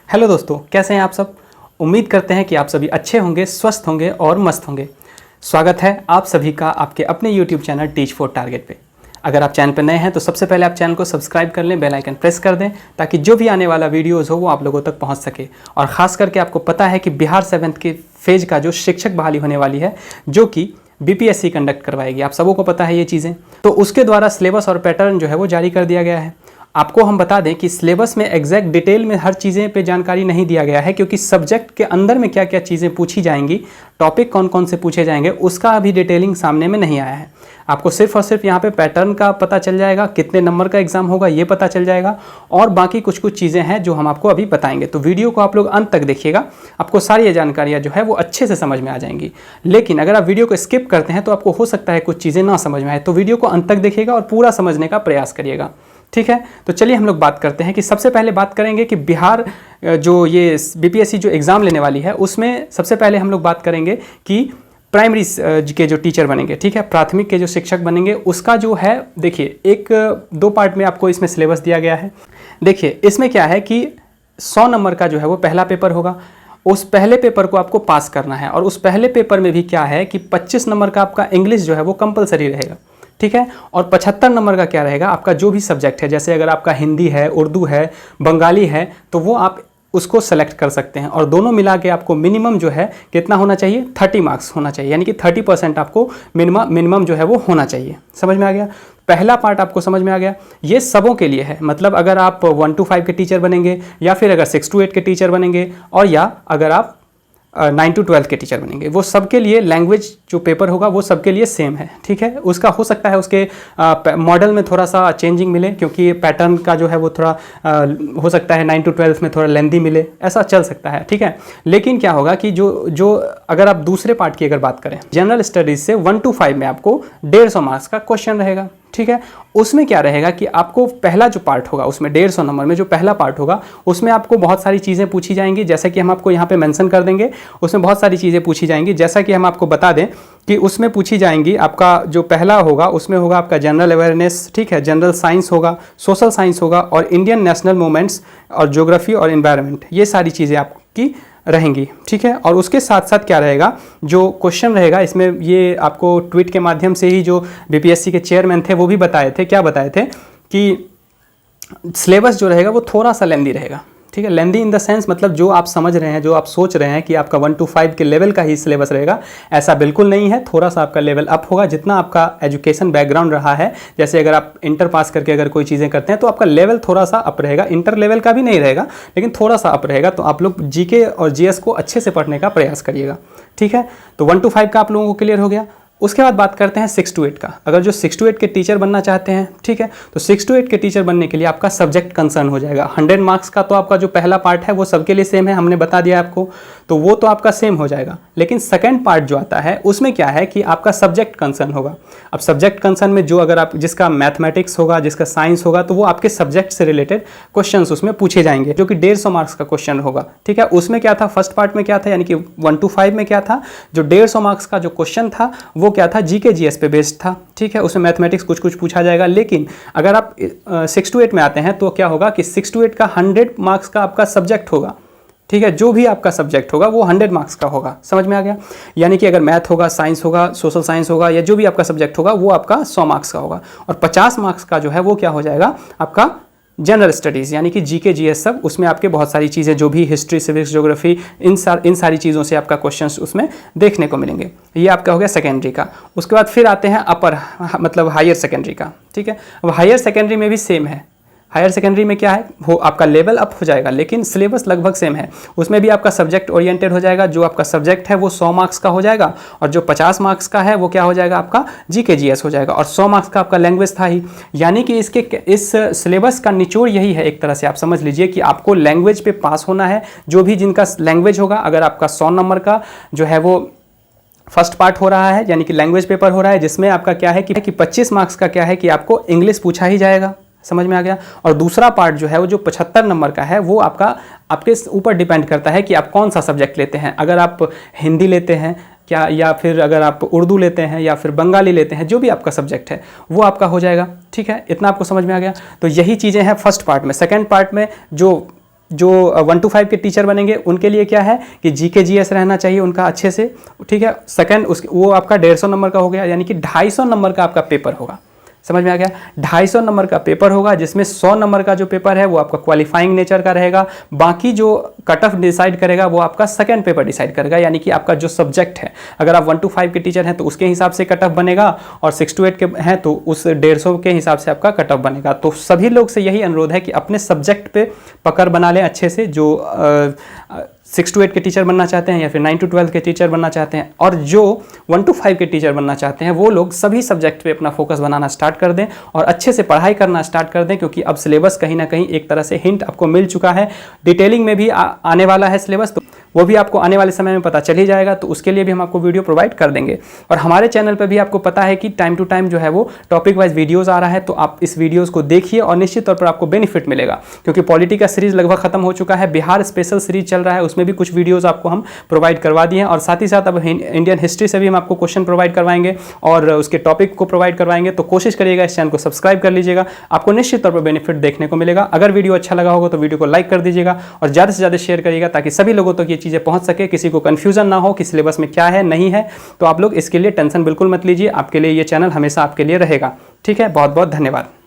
Hello दोस्तों, कैसे हैं आप सब। उम्मीद करते हैं कि आप सभी अच्छे होंगे, स्वस्थ होंगे और मस्त होंगे। स्वागत है आप सभी का आपके अपने YouTube channel teach for target पे। अगर आप चैनल पर नए हैं तो सबसे पहले आप चैनल को सब्सक्राइब कर लें, बेल आइकन प्रेस कर दें ताकि जो भी आने वाला वीडियोज़ हो वो आप लोगों तक पहुँच सके। और ख़ास करके आपको पता है कि बिहार 7th के फेज़ का जो शिक्षक बहाली होने वाली है, जो कि बीपीएससी कंडक्ट करवाएगी, आप सबों को पता है ये चीज़ें। तो उसके द्वारा सिलेबस और पैटर्न जो है वो जारी कर दिया गया है। आपको हम बता दें कि सिलेबस में एग्जैक्ट डिटेल में हर चीज़ें पे जानकारी नहीं दिया गया है, क्योंकि सब्जेक्ट के अंदर में क्या क्या चीज़ें पूछी जाएंगी, टॉपिक कौन कौन से पूछे जाएंगे, उसका अभी डिटेलिंग सामने में नहीं आया है। आपको सिर्फ और सिर्फ यहाँ पे पैटर्न का पता चल जाएगा, कितने नंबर का एग्जाम होगा ये पता चल जाएगा, और बाकी कुछ कुछ चीज़ें हैं जो हम आपको अभी बताएंगे। तो वीडियो को आप लोग अंत तक देखिएगा, आपको सारी ये जानकारियाँ जो है वो अच्छे से समझ में आ जाएंगी। लेकिन अगर आप वीडियो को स्किप करते हैं तो आपको हो सकता है कुछ चीज़ें ना समझ में आए, तो वीडियो को अंत तक देखिएगा और पूरा समझने का प्रयास करिएगा, ठीक है। तो चलिए हम लोग बात करते हैं कि सबसे पहले बात करेंगे कि बिहार जो ये बीपीएससी जो एग्ज़ाम लेने वाली है उसमें सबसे पहले हम लोग बात करेंगे कि प्राइमरी के जो टीचर बनेंगे, ठीक है, प्राथमिक के जो शिक्षक बनेंगे, उसका जो है देखिए एक दो पार्ट में आपको इसमें सिलेबस दिया गया है। देखिए इसमें क्या है कि 100 नंबर का जो है वो पहला पेपर होगा। उस पहले पेपर को आपको पास करना है, और उस पहले पेपर में भी क्या है कि 25 नंबर का आपका इंग्लिश जो है वो कंपलसरी रहेगा, ठीक है। और 75 नंबर का क्या रहेगा, आपका जो भी सब्जेक्ट है, जैसे अगर आपका हिंदी है, उर्दू है, बंगाली है, तो वो आप उसको सेलेक्ट कर सकते हैं। और दोनों मिला के आपको मिनिमम जो है कितना होना चाहिए, 30 मार्क्स होना चाहिए, यानी कि 30% आपको मिनिमम जो है वो होना चाहिए। समझ में आ गया। पहला पार्ट आपको समझ में आ गया। ये सबों के लिए है, मतलब अगर आप 1 to 5 के टीचर बनेंगे, या फिर अगर 6 to 8 के टीचर बनेंगे, और या अगर आप 9 to 12 के टीचर बनेंगे, वो सबके लिए लैंग्वेज जो पेपर होगा वो सबके लिए सेम है, ठीक है। उसका हो सकता है उसके मॉडल में थोड़ा सा चेंजिंग मिले, क्योंकि पैटर्न का जो है वो थोड़ा हो सकता है 9 to 12 में थोड़ा लेंदी मिले, ऐसा चल सकता है, ठीक है। लेकिन क्या होगा कि जो अगर आप दूसरे पार्ट की अगर बात करें, जनरल स्टडीज से 1 to 5 में आपको 150 मार्क्स का क्वेश्चन रहेगा, ठीक है। उसमें क्या रहेगा कि आपको पहला जो पार्ट होगा उसमें 150 नंबर में जो पहला पार्ट होगा उसमें आपको बहुत सारी चीज़ें पूछी जाएंगी, जैसा कि हम आपको यहाँ पे मेंशन कर देंगे। उसमें बहुत सारी चीज़ें पूछी जाएंगी, जैसा कि हम आपको बता दें कि उसमें पूछी जाएंगी, आपका जो पहला होगा उसमें होगा आपका जनरल अवेयरनेस, ठीक है, जनरल साइंस होगा, सोशल साइंस होगा, और इंडियन नेशनल मूवमेंट्स, और ज्योग्राफी और इन्वायरमेंट, ये सारी चीज़ें आपकी रहेंगी, ठीक है। और उसके साथ साथ क्या रहेगा, जो क्वेश्चन रहेगा इसमें, ये आपको ट्वीट के माध्यम से ही जो बीपीएससी के चेयरमैन थे वो भी बताए थे, क्या बताए थे कि सिलेबस जो रहेगा वो थोड़ा सा लेंदी रहेगा, ठीक है। लेंदी इन द सेंस मतलब जो आप समझ रहे हैं, जो आप सोच रहे हैं कि आपका 1 to 5 के लेवल का ही सिलेबस रहेगा, ऐसा बिल्कुल नहीं है। थोड़ा सा आपका लेवल अप होगा, जितना आपका एजुकेशन बैकग्राउंड रहा है। जैसे अगर आप इंटर पास करके अगर कोई चीज़ें करते हैं तो आपका लेवल थोड़ा सा अप रहेगा, इंटर लेवल का भी नहीं रहेगा लेकिन थोड़ा सा अप रहेगा। तो आप लोग जीके और जीएस को अच्छे से पढ़ने का प्रयास करिएगा, ठीक है। तो 1 to 5 का आप लोगों को क्लियर हो गया। उसके बाद बात करते हैं 6 to 8 का। अगर जो 6 to 8 के टीचर बनना चाहते हैं, ठीक है, तो 6 to 8 के टीचर बनने के लिए आपका सब्जेक्ट कंसर्न हो जाएगा। 100 मार्क्स का तो आपका जो पहला पार्ट है वो सबके लिए सेम है, हमने बता दिया आपको, तो वो तो आपका सेम हो जाएगा। लेकिन सेकंड पार्ट जो आता है उसमें क्या है कि आपका सब्जेक्ट कंसर्न होगा। अब सब्जेक्ट कंसर्न में जो अगर आप जिसका मैथमेटिक्स होगा, जिसका साइंस होगा, तो वो आपके सब्जेक्ट से रिलेटेड क्वेश्चन उसमें पूछे जाएंगे, जो कि 150 मार्क्स का क्वेश्चन होगा, ठीक है। उसमें क्या था, फर्स्ट पार्ट में क्या था, यानी कि 1 to 5 में क्या था, जो 150 मार्क्स का जो क्वेश्चन था वो क्या था, जीके जीएस पे बेस्ड था, ठीक है। उसमें मैथमेटिक्स कुछ कुछ पूछा जाएगा। लेकिन अगर आप 6 to 8 में आते हैं तो क्या होगा कि 6 to 8 का 100 मार्क्स का आपका सब्जेक्ट होगा, ठीक है। जो भी आपका सब्जेक्ट होगा वो 100 मार्क्स का होगा। समझ में आ गया। यानी कि अगर मैथ होगा, साइंस होगा, सोशल साइंस होगा, या जो भी आपका सब्जेक्ट होगा वो आपका 100 मार्क्स का होगा। और 50 मार्क्स का जो है वो क्या हो जाएगा, आपका जनरल स्टडीज़, यानी कि जीके जीएस सब, उसमें आपके बहुत सारी चीज़ें, जो भी हिस्ट्री, सिविक्स, ज्योग्राफी, इन सारी चीज़ों से आपका क्वेश्चंस उसमें देखने को मिलेंगे। ये आपका हो गया सेकेंडरी का। उसके बाद फिर आते हैं अपर, मतलब हायर सेकेंडरी का, ठीक है। अब हायर सेकेंडरी में भी सेम है। हायर सेकेंडरी में क्या है, वो आपका लेवल अप हो जाएगा, लेकिन सिलेबस लगभग सेम है। उसमें भी आपका सब्जेक्ट ओरिएंटेड हो जाएगा। जो आपका सब्जेक्ट है वो 100 मार्क्स का हो जाएगा, और जो 50 मार्क्स का है वो क्या हो जाएगा, आपका जीके जीएस हो जाएगा, और 100 मार्क्स का आपका लैंग्वेज था ही। यानी कि इस सिलेबस का निचोड़ यही है, एक तरह से आप समझ लीजिए कि आपको लैंग्वेज पे पास होना है। जो भी जिनका लैंग्वेज होगा, अगर आपका 100 नंबर का जो है वो फर्स्ट पार्ट हो रहा है, यानी कि लैंग्वेज पेपर हो रहा है, जिसमें आपका क्या है कि 25 मार्क्स का क्या है कि आपको इंग्लिश पूछा ही जाएगा। समझ में आ गया। और दूसरा पार्ट जो है वो जो 75 नंबर का है वो आपके ऊपर डिपेंड करता है कि आप कौन सा सब्जेक्ट लेते हैं। अगर आप हिंदी लेते हैं क्या, या फिर अगर आप उर्दू लेते हैं या फिर बंगाली लेते हैं, जो भी आपका सब्जेक्ट है वो आपका हो जाएगा। ठीक है, इतना आपको समझ में आ गया। तो यही चीज़ें हैं फर्स्ट पार्ट में। सेकेंड पार्ट में जो जो 1 to 5 के टीचर बनेंगे उनके लिए क्या है कि जीके जीएस रहना चाहिए उनका अच्छे से, ठीक है। सेकंड वो आपका 150 नंबर का हो गया, यानी कि 250 नंबर का आपका पेपर होगा। समझ में आ गया? 250 नंबर का पेपर होगा, जिसमें 100 नंबर का जो पेपर है वो आपका क्वालिफाइंग नेचर का रहेगा। बाकी जो कट ऑफ डिसाइड करेगा वो आपका सेकंड पेपर डिसाइड करेगा, यानी कि आपका जो सब्जेक्ट है, अगर आप 1 to 5 के टीचर हैं तो उसके हिसाब से कट ऑफ बनेगा, और 6 to 8 के हैं तो उस 150 के हिसाब से आपका कट ऑफ बनेगा। तो सभी लोग से यही अनुरोध है कि अपने सब्जेक्ट पे पकड़ बना लें अच्छे से, जो 6 to 8 के टीचर बनना चाहते हैं या फिर 9 to 12 के टीचर बनना चाहते हैं, और जो 1 to 5 के टीचर बनना चाहते हैं वो लोग सभी सब्जेक्ट पे अपना फोकस बनाना स्टार्ट कर दें और अच्छे से पढ़ाई करना स्टार्ट कर दें, क्योंकि अब सिलेबस कहीं ना कहीं एक तरह से हिंट आपको मिल चुका है। डिटेलिंग में भी आने वाला है सिलेबस, तो वो भी आपको आने वाले समय में पता चल ही जाएगा, तो उसके लिए भी हम आपको वीडियो प्रोवाइड कर देंगे। और हमारे चैनल पर भी आपको पता है कि टाइम टू टाइम जो है वो टॉपिक वाइज वीडियोज़ आ रहा है, तो आप इस वीडियोज़ को देखिए और निश्चित तौर पर आपको बेनिफिट मिलेगा, क्योंकि पॉलिटी का सीरीज लगभग खत्म हो चुका है, बिहार स्पेशल सीरीज चल रहा है, उसमें भी कुछ वीडियोज़ आपको हम प्रोवाइड करवा दिए हैं, और साथ ही साथ अब इंडियन हिस्ट्री से भी हम आपको क्वेश्चन प्रोवाइड करवाएंगे और उसके टॉपिक को प्रोवाइड करवाएंगे। तो कोशिश करिएगा इस चैनल को सब्सक्राइब कर लीजिएगा, आपको निश्चित तौर पर बेनिफिट देखने को मिलेगा। अगर वीडियो अच्छा लगा होगा तो वीडियो को लाइक कर दीजिएगा और ज़्यादा से ज़्यादा शेयर करिएगा, ताकि सभी लोगों तक ये चीज़ें पहुँच सके, किसी को कन्फ्यूजन ना हो कि सिलेबस में क्या है नहीं है। तो आप लोग इसके लिए टेंशन बिल्कुल मत लीजिए, आपके लिए ये चैनल हमेशा आपके लिए रहेगा। ठीक है, बहुत बहुत धन्यवाद।